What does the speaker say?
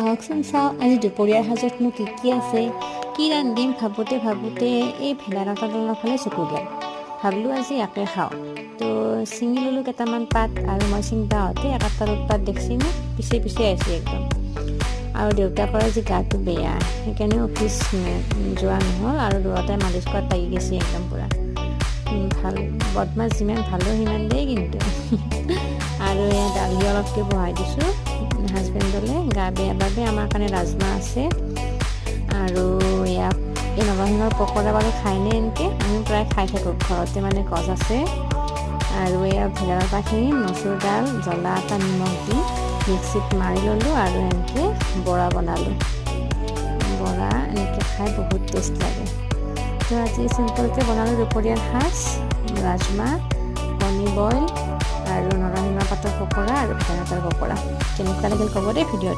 আহকচোন চাওঁ আজি দুপৰীয়াৰ সাজতনো কি আছে, কি ৰান্ধিম ভাবোঁতে এই ভেদাইলতা ডালৰ ফালে চকু গ'ল। ভাবিলোঁ আজি ইয়াকে খাওঁ। তো ছিঙি ল'লোঁ কেইটামান পাত, আৰু মই ছিঙবা হওঁতে একাটাৰ পাত দেখছিনে পিছে আহিছে একদম। আৰু দেউতাকৰ আজি গাটো বেয়া, সেইকাৰণে অফিচ যোৱা নহ'ল, আৰু দুয়োটাই মালিচ কৰাত লাগি গৈছে একদম পূৰা। ভাল বদমাছ যিমান ভালো সিমান দেই কিন্তু। আৰু এয়া দালি অলপকৈ বহাই দিছোঁ হাজবেণ্ডলৈ, গা বেয়া বাবে আমাৰ কাৰণে ৰাজমাহ আছে। আৰু এয়া এই নৰসিংহৰ পকৰা বাৰু খায়নে এনেকৈ, আমি প্ৰায় খাই থাকোঁ, ঘৰতে মানে গছ আছে। আৰু এয়া ভেদাইলতাখিনি মচুৰ দাল জ্বলা এটা নিমখ দি মিক্সিত মাৰি ল'লোঁ, আৰু এনেকৈ বৰা বনালোঁ। বৰা এনেকৈ খাই বহুত টেষ্ট লাগে। তো আজি চিম্পলকৈ বনালোঁ দুপৰীয়াৰ সাজ, ৰাজমাহ, কণী বইল, আৰু নৰসিংহ পাতৰ পকৰা, আৰু ভেদাইলতাৰ পকৰা। কেনেকুৱা লাগিল ক'ব দেই ভিডিঅ'টো।